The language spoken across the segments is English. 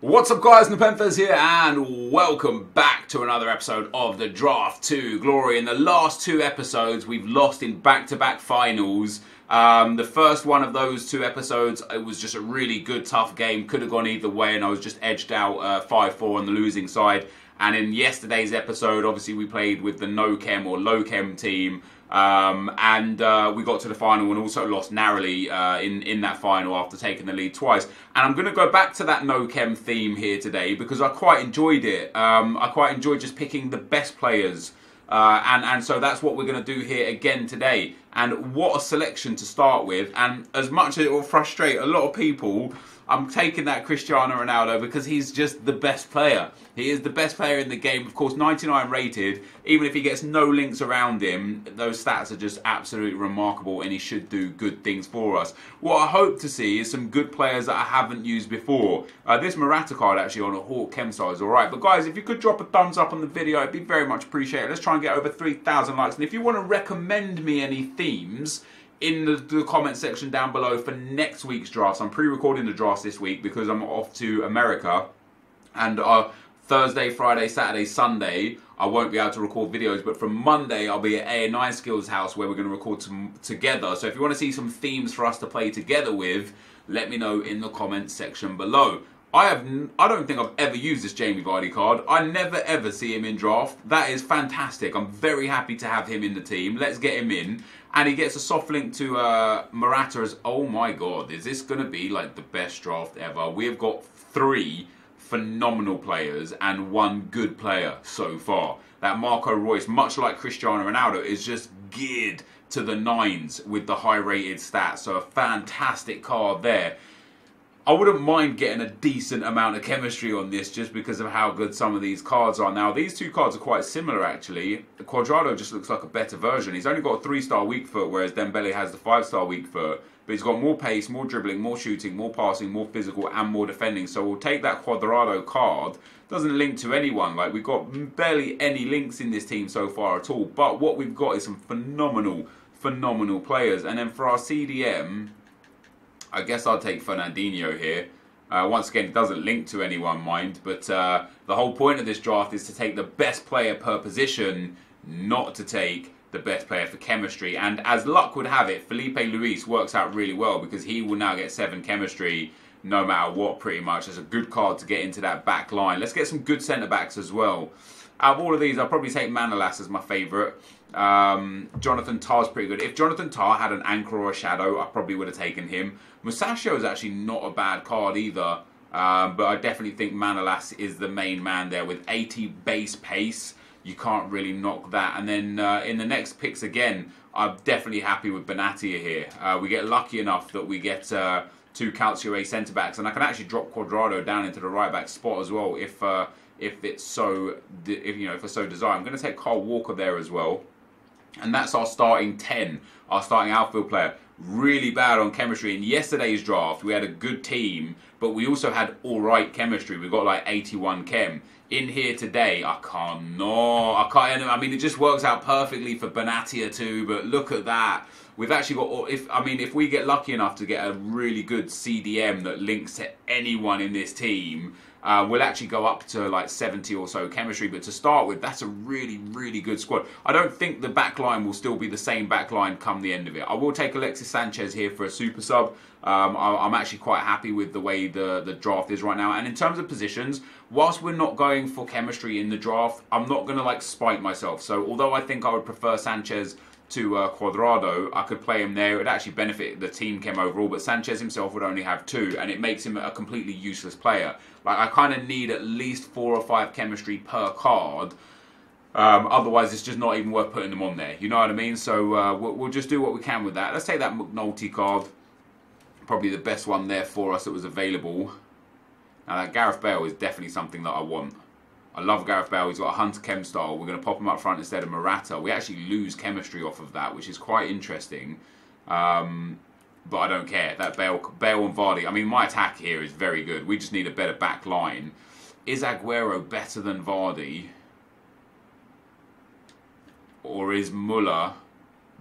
What's up guys, NepentheZ here and welcome back to another episode of the Draft to Glory. In the last two episodes we've lost in back-to-back finals. The first one of those two episodes, it was just a really good tough game, could have gone either way and I was just edged out 5-4 on the losing side. And in yesterday's episode obviously we played with the no chem or low chem team. We got to the final and also lost narrowly in that final after taking the lead twice. And I'm going to go back to that no-chem theme here today because I quite enjoyed it. I quite enjoyed just picking the best players. And so that's what we're going to do here again today. And what a selection to start with. And as much as it will frustrate a lot of people, I'm taking that Cristiano Ronaldo because he's just the best player. He is the best player in the game. Of course, 99 rated. Even if he gets no links around him, those stats are just absolutely remarkable and he should do good things for us. What I hope to see is some good players that I haven't used before. This Morata card actually on a Hawk Chem side is alright. But guys, if you could drop a thumbs up on the video, it'd be very much appreciated. Let's try and get over 3,000 likes. And if you want to recommend me any themes in the comment section down below for next week's drafts. I'm pre-recording the drafts this week because I'm off to America, and Thursday, Friday, Saturday, Sunday I won't be able to record videos, but from Monday I'll be at A9 Skills house where we're going to record together. So if you want to see some themes for us to play together with, let me know in the comment section below. I don't think I've ever used this Jamie Vardy card. I never ever see him in draft. That is fantastic. I'm very happy to have him in the team. Let's get him in. And he gets a soft link to Morata as, oh my god, is this going to be like the best draft ever? We've got 3 phenomenal players and 1 good player so far. That Marco Reus, much like Cristiano Ronaldo, is just geared to the 9s with the high rated stats. So a fantastic card there. I wouldn't mind getting a decent amount of chemistry on this just because of how good some of these cards are. Now, these two cards are quite similar, actually. The Cuadrado just looks like a better version. He's only got a 3-star weak foot, whereas Dembele has the 5-star weak foot. But he's got more pace, more dribbling, more shooting, more passing, more physical, and more defending. So we'll take that Cuadrado card. Doesn't link to anyone. Like, we've got barely any links in this team so far at all. But what we've got is some phenomenal players. And then for our CDM, I guess I'll take Fernandinho here. Once again, it doesn't link to anyone, mind, but the whole point of this draft is to take the best player per position, not to take the best player for chemistry. And as luck would have it, Felipe Luis works out really well because he will now get 7 chemistry no matter what, pretty much. It's a good card to get into that back line. Let's get some good centre-backs as well. Out of all of these, I'll probably take Manolas as my favourite. Jonathan Tah's pretty good. If Jonathan Tah had an anchor or a shadow, I probably would have taken him. Musacchio is actually not a bad card either, but I definitely think Manolas is the main man there with 80 base pace. You can't really knock that. And then in the next picks again, I'm definitely happy with Benatia here. We get lucky enough that we get 2 Calcio A centre backs, and I can actually drop Cuadrado down into the right back spot as well if it's so if I so desire. I'm going to take Kyle Walker there as well. And that's our starting 10, our starting outfield player. Really bad on chemistry. In yesterday's draft, we had a good team, but we also had alright chemistry. We got like 81 chem. In here today, I can't. It just works out perfectly for Benatia too, but look at that. We've actually got, if we get lucky enough to get a really good CDM that links to anyone in this team, we'll actually go up to like 70 or so chemistry. But to start with, that's a really good squad. I don't think the back line will still be the same back line come the end of it. I will take Alexis Sanchez here for a super sub. I'm actually quite happy with the way the draft is right now. And in terms of positions, whilst we're not going for chemistry in the draft, I'm not going to like spite myself. So although I think I would prefer Sanchez to Cuadrado, I could play him there. It would actually benefit the team chem overall, but Sanchez himself would only have 2, and it makes him a completely useless player. Like, I kind of need at least 4 or 5 chemistry per card. Otherwise, it's just not even worth putting them on there. You know what I mean? So we'll just do what we can with that. Let's take that McNulty card. Probably the best one there for us that was available. Now, that Gareth Bale is definitely something that I want. I love Gareth Bale. He's got a Hunter Chem style. We're going to pop him up front instead of Morata. We actually lose chemistry off of that, which is quite interesting. But I don't care. That Bale and Vardy. I mean, my attack here is very good. We just need a better back line. Is Aguero better than Vardy? Or is Muller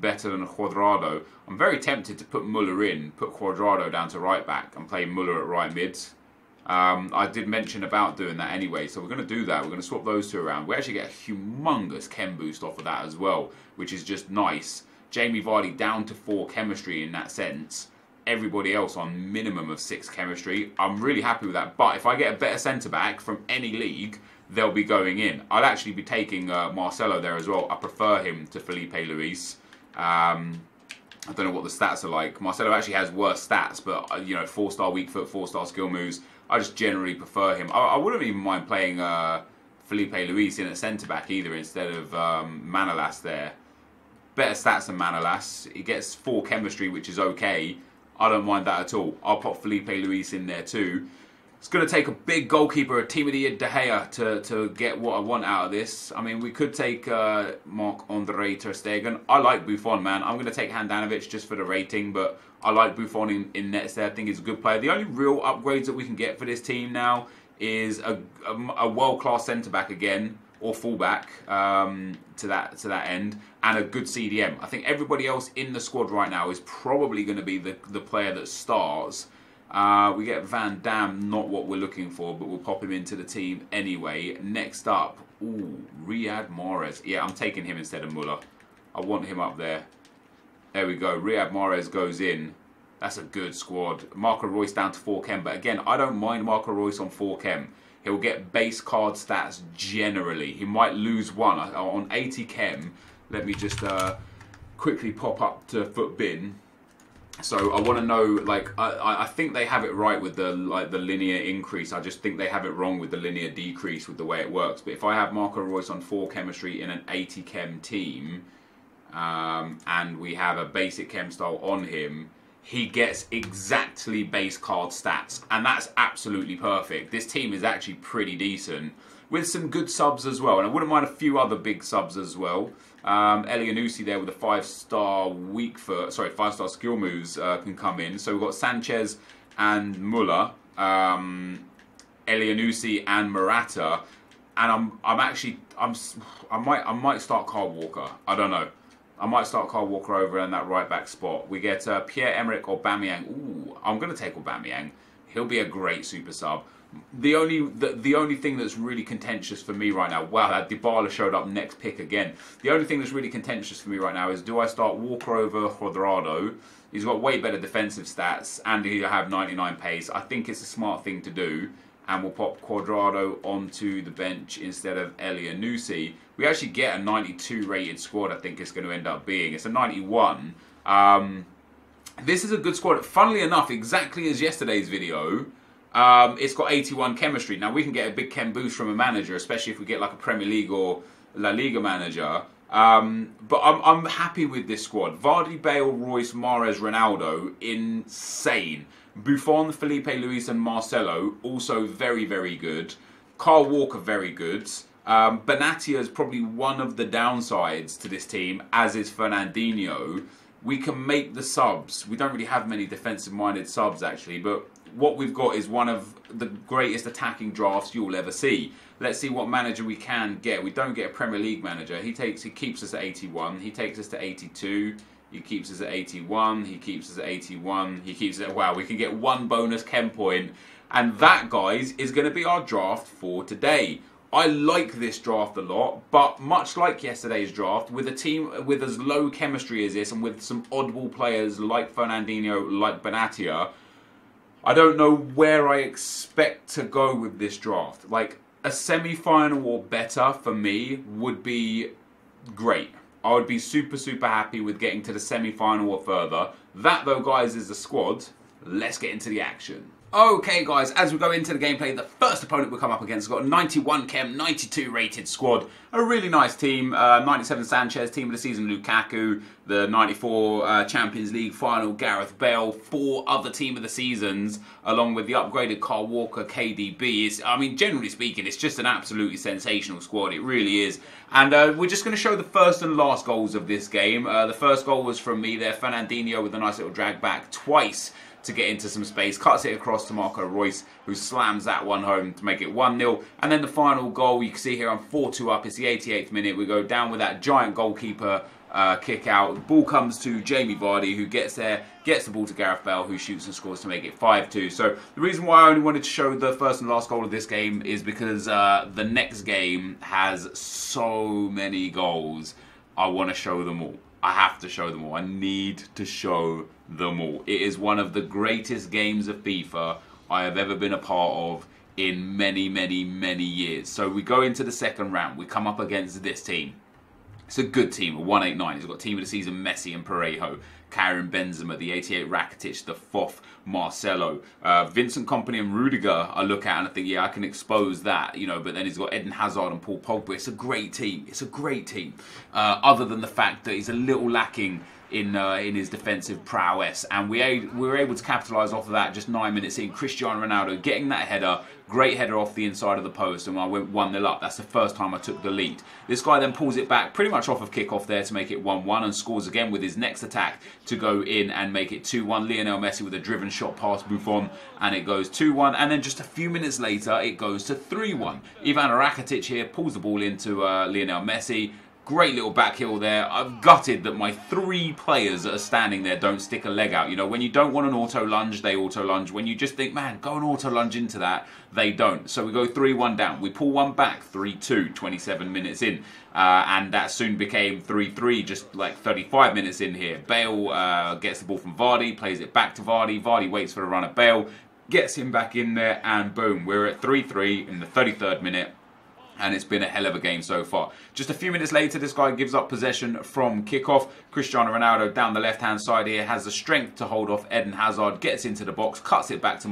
better than Cuadrado? I'm very tempted to put Muller in, put Cuadrado down to right back and play Muller at right mids. I did mention about doing that anyway, so we're going to do that. We're going to swap those two around. We actually get a humongous chem boost off of that as well, which is just nice. Jamie Vardy down to 4 chemistry in that sense. Everybody else on minimum of 6 chemistry. I'm really happy with that. But if I get a better centre-back from any league, they'll be going in. I'll actually be taking Marcelo there as well. I prefer him to Felipe Luis. I don't know what the stats are like. Marcelo actually has worse stats, but you know, 4-star weak foot, 4-star skill moves. I just generally prefer him. I wouldn't even mind playing Felipe Luis in at centre-back either instead of Manolas there. Better stats than Manolas. He gets 4 chemistry, which is okay. I don't mind that at all. I'll pop Felipe Luis in there too. It's going to take a big goalkeeper, a team of the year De Gea, to get what I want out of this. I mean, we could take Marc-Andre Ter Stegen. I like Buffon, man. I'm going to take Handanovic just for the rating, but I like Buffon in nets there. I think he's a good player. The only real upgrades that we can get for this team now is a world-class centre-back again, or full-back to that end, and a good CDM. I think everybody else in the squad right now is probably going to be the player that starts. We get Van Dam, not what we're looking for, but we'll pop him into the team anyway. Next up, Riyad Mahrez. Yeah, I'm taking him instead of Muller. I want him up there. There we go. Riyad Mahrez goes in. That's a good squad. Marco Reus down to 4 chem, but again, I don't mind Marco Reus on 4 chem. He'll get base card stats generally. He might lose 1 on 80 chem. Let me just quickly pop up to FootBin. So I want to know, like, I think they have it right with the linear increase. I just think they have it wrong with the linear decrease with the way it works. But if I have Marco Reus on 4 chemistry in an 80 chem team, and we have a basic chem style on him, he gets exactly base card stats, and that's absolutely perfect. This team is actually pretty decent, with some good subs as well, and I wouldn't mind a few other big subs as well. Elianusi there with a 5-star weak foot, sorry, 5-star skill moves can come in. So we've got Sanchez and Muller, Elianusi and Morata, and I might start Kyle Walker. I don't know. I might start Kyle Walker over in that right back spot. We get Pierre-Emerick Aubameyang. Ooh, I'm going to take Aubameyang. He'll be a great super sub. The only thing that's really contentious for me right now, wow, that Dybala showed up next pick again. The only thing that's really contentious for me right now is, do I start Walker over Cuadrado? He's got way better defensive stats and he'll have 99 pace. I think it's a smart thing to do, and we'll pop Cuadrado onto the bench instead of Elianusi. We actually get a 92 rated squad, I think it's going to end up being. It's a 91. This is a good squad. Funnily enough, exactly as yesterday's video, it's got 81 chemistry. Now, we can get a big chem boost from a manager, especially if we get like a Premier League or La Liga manager. But I'm happy with this squad. Vardy, Bale, Royce, Mahrez, Ronaldo, insane. Buffon, Felipe Luis and Marcelo, also very, very good. Kyle Walker, very good. Benatia is probably one of the downsides to this team, as is Fernandinho. We can make the subs. We don't really have many defensive-minded subs, actually, but what we've got is one of the greatest attacking drafts you'll ever see. Let's see what manager we can get. We don't get a Premier League manager. He keeps us at 81. He takes us to 82. He keeps us at 81. He keeps us at 81. He keeps us at, wow, we can get 1 bonus chem point. And that, guys, is going to be our draft for today. I like this draft a lot, but much like yesterday's draft, with a team with as low chemistry as this and with some oddball players like Fernandinho, like Benatia, I don't know where I expect to go with this draft. Like, a semi-final or better for me would be great. I would be super, super happy with getting to the semi-final or further. That, though, guys, is the squad. Let's get into the action. Okay, guys, as we go into the gameplay, the first opponent we come up against has got a 91 chem, 92 rated squad. A really nice team. 97 Sanchez, team of the season Lukaku. The 94 Champions League final Gareth Bale. 4 other team of the seasons, along with the upgraded Kyle Walker, KDB. I mean, generally speaking, it's just an absolutely sensational squad. It really is. And we're just going to show the first and last goals of this game. The first goal was from me there, Fernandinho with a nice little drag back twice to get into some space, cuts it across to Marco Reus, who slams that one home to make it 1-0. And then the final goal, you can see here I'm 4-2 up, it's the 88th minute. We go down with that giant goalkeeper kick out. Ball comes to Jamie Vardy, who gets there, gets the ball to Gareth Bale, who shoots and scores to make it 5-2. So the reason why I only wanted to show the first and last goal of this game is because the next game has so many goals. I want to show them all. I have to show them all. I need to show them all. It is one of the greatest games of FIFA I have ever been a part of in many, many, many years. So we go into the second round. We come up against this team. It's a good team, a 189. He's got team of the season Messi and Parejo, Karim Benzema, the 88 Rakitic, the Foff, Marcelo, Vincent Kompany and Rudiger. I look at and I think, yeah, I can expose that, you know. But then he's got Eden Hazard and Paul Pogba. It's a great team. It's a great team. Other than the fact that he's a little lacking in his defensive prowess, and we were able to capitalise off of that just 9 minutes in. Cristiano Ronaldo getting that header, great header off the inside of the post, and I went 1-0 up. That's the first time I took the lead. This guy then pulls it back pretty much off of kick-off there to make it 1-1 and scores again with his next attack to go in and make it 2-1. Lionel Messi with a driven shot past Buffon, and it goes 2-1, and then just a few minutes later it goes to 3-1. Ivan Rakitic here pulls the ball into Lionel Messi. Great little back heel there. I'm gutted that my 3 players that are standing there don't stick a leg out. You know, when you don't want an auto lunge, they auto lunge. When you just think, man, go and auto lunge into that, they don't. So we go 3-1 down. We pull one back, 3-2, 27 minutes in. And that soon became 3-3, just like 35 minutes in here. Bale gets the ball from Vardy, plays it back to Vardy. Vardy waits for a run at Bale, gets him back in there, and boom, we're at 3-3 in the 33rd minute. And it's been a hell of a game so far. Just a few minutes later, this guy gives up possession from kickoff. Cristiano Ronaldo down the left-hand side here has the strength to hold off Eden Hazard, gets into the box, cuts it back to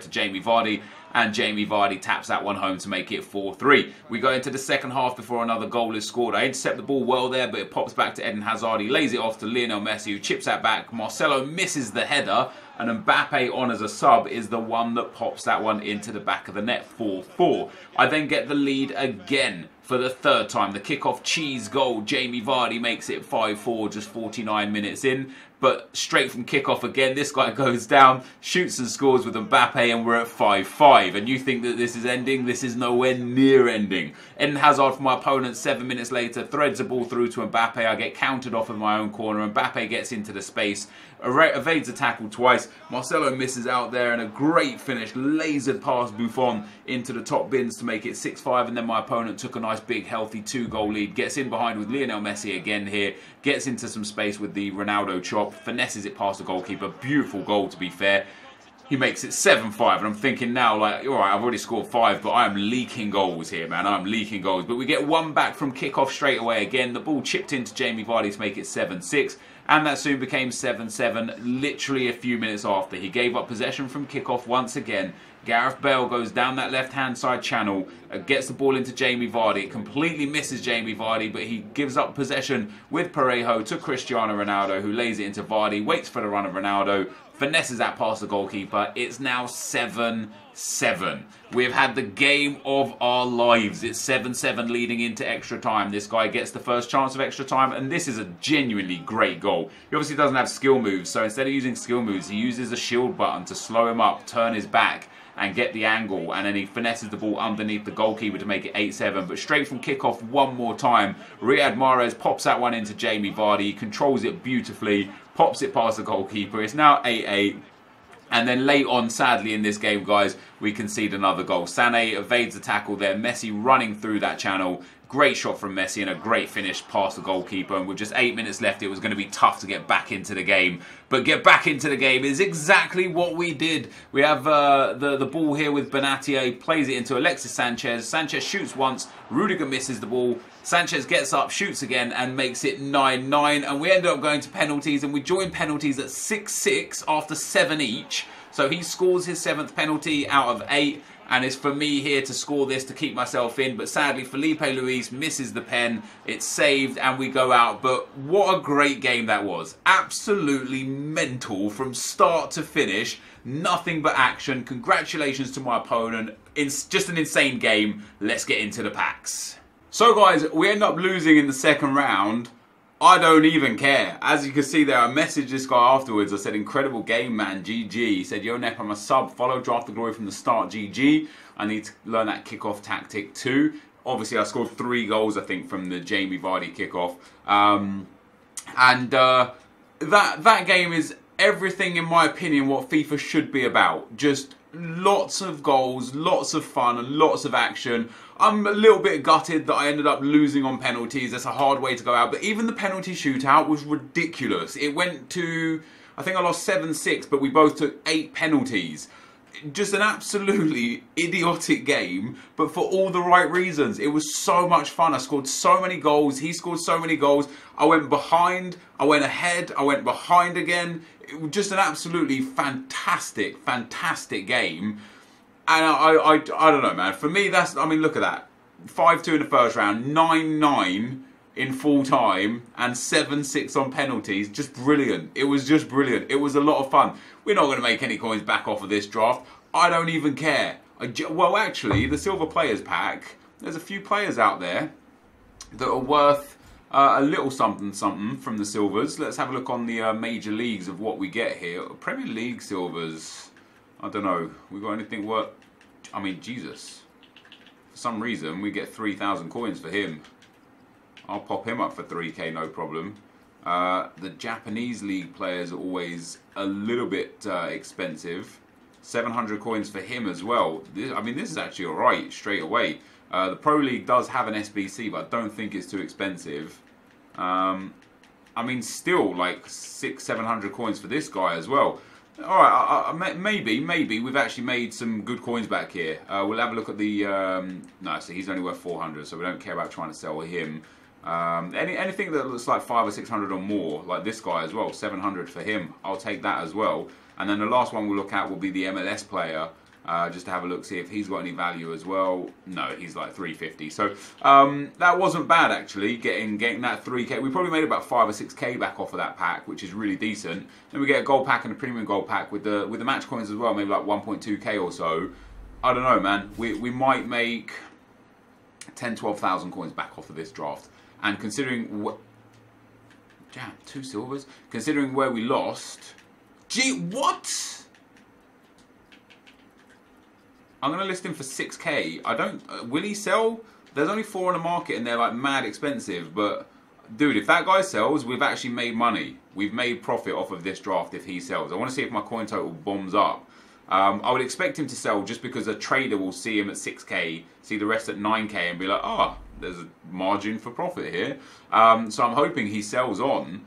Jamie Vardy, and Jamie Vardy taps that one home to make it 4-3. We go into the second half before another goal is scored. I intercept the ball well there, but it pops back to Eden Hazard. He lays it off to Lionel Messi, who chips that back. Marcelo misses the header, and Mbappe on as a sub is the one that pops that one into the back of the net, 4-4. I then get the lead again for the third time. The kickoff cheese goal, Jamie Vardy makes it 5-4 just 49 minutes in. But straight from kickoff again, this guy goes down, shoots and scores with Mbappe, and we're at 5-5. And you think that this is ending? This is nowhere near ending. Eden Hazard for my opponent 7 minutes later threads the ball through to Mbappe. I get countered off in my own corner. Mbappe gets into the space, evades a tackle twice. Marcelo misses out there, and a great finish, lasered past Buffon into the top bins to make it 6-5. And then my opponent took a nice big healthy 2-goal lead, gets in behind with Lionel Messi again here, gets into some space with the Ronaldo chop, finesses it past the goalkeeper. Beautiful goal, to be fair. He makes it 7-5, and I'm thinking now, like, all right, I've already scored 5, but I am leaking goals here, man. I'm leaking goals. But we get one back from kickoff straight away again. The ball chipped into Jamie Vardy to make it 7-6, and that soon became 7-7 literally a few minutes after. He gave up possession from kickoff once again. Gareth Bale goes down that left-hand side channel, gets the ball into Jamie Vardy. It completely misses Jamie Vardy, but he gives up possession with Parejo to Cristiano Ronaldo, who lays it into Vardy, waits for the run of Ronaldo, finesses that past the goalkeeper. It's now 7-7. We've had the game of our lives. It's 7-7 leading into extra time. This guy gets the first chance of extra time, and this is a genuinely great goal. He obviously doesn't have skill moves, so instead of using skill moves, he uses a shield button to slow him up, turn his back, and get the angle, and then he finesses the ball underneath the goalkeeper to make it 8-7. But straight from kickoff one more time, Riyad Mahrez pops that one into Jamie Vardy. He controls it beautifully, pops it past the goalkeeper. It's now 8-8. And then late on, sadly, in this game, guys, we concede another goal. Sané evades the tackle there. Messi running through that channel. Great shot from Messi and a great finish past the goalkeeper. And with just 8 minutes left, it was going to be tough to get back into the game. But get back into the game is exactly what we did. We have the ball here with Benatia. Plays it into Alexis Sanchez. Sanchez shoots once. Rudiger misses the ball. Sanchez gets up, shoots again, and makes it 9-9. And we ended up going to penalties. And we joined penalties at 6-6 after 7 each. So he scores his 7th penalty out of 8. And it's for me here to score this to keep myself in. But sadly, Felipe Luis misses the pen. It's saved and we go out. But what a great game that was. Absolutely mental from start to finish. Nothing but action. Congratulations to my opponent. It's just an insane game. Let's get into the packs. So guys, we end up losing in the second round. I don't even care. As you can see there, I messaged this guy afterwards. I said, incredible game, man. GG. He said, yo, Nep, I'm a sub. Follow Draft the Glory from the start. GG. I need to learn that kickoff tactic too. Obviously, I scored 3 goals, I think, from the Jamie Vardy kickoff. And that game is everything, in my opinion, what FIFA should be about. Just lots of goals, lots of fun, and lots of action. I'm a little bit gutted that I ended up losing on penalties. That's a hard way to go out. But even the penalty shootout was ridiculous. It went to, I think I lost 7-6, but we both took 8 penalties. Just an absolutely idiotic game, but for all the right reasons. It was so much fun. I scored so many goals. He scored so many goals. I went behind. I went ahead. I went behind again. It was just an absolutely fantastic, fantastic game. And I don't know, man. For me, that's, I mean, look at that. 5-2 in the first round, 9-9 in full time, and 7-6 on penalties. Just brilliant. It was just brilliant. It was a lot of fun. We're not going to make any coins back off of this draft. I don't even care. Well, actually, the Silver Players Pack, there's a few players out there that are worth a little something from the Silvers. Let's have a look on the major leagues of what we get here. Premier League Silvers, I don't know. We got anything worth... I mean, Jesus. For some reason, we get 3,000 coins for him. I'll pop him up for 3k, no problem. The Japanese league players are always a little bit expensive. 700 coins for him as well. I mean, this is actually alright straight away. The Pro League does have an SBC, but I don't think it's too expensive. I mean, still like 600-700 coins for this guy as well. Alright, maybe we've actually made some good coins back here. We'll have a look at the... no, so he's only worth 400, so we don't care about trying to sell him. Anything that looks like 500 or 600 or more, like this guy as well, 700 for him, I'll take that as well. And then the last one we'll look at will be the MLS player, just to have a look, see if he's got any value as well. No, he's like 350. So that wasn't bad actually, getting that 3k. We probably made about 5 or 6k back off of that pack, which is really decent. Then we get a gold pack and a premium gold pack with the match coins as well, maybe like 1.2k or so. I don't know, man. We might make 10-12,000 coins back off of this draft. And considering what... Damn, 2 silvers. Considering where we lost... Gee, what? I'm going to list him for 6k. I don't... will he sell? There's only 4 on the market and they're like mad expensive. But, dude, if that guy sells, we've actually made money. We've made profit off of this draft if he sells. I want to see if my coin total bombs up. I would expect him to sell just because a trader will see him at 6k, see the rest at 9k and be like, oh, there's a margin for profit here. So I'm hoping he sells on.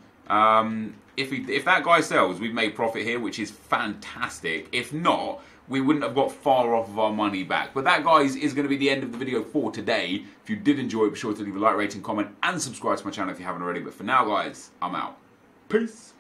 If that guy sells, we've made profit here, which is fantastic. If not, we wouldn't have got far off of our money back. But that, guys, is going to be the end of the video for today. If you did enjoy it, be sure to leave a like, rating, comment, and subscribe to my channel if you haven't already. But for now, guys, I'm out. Peace.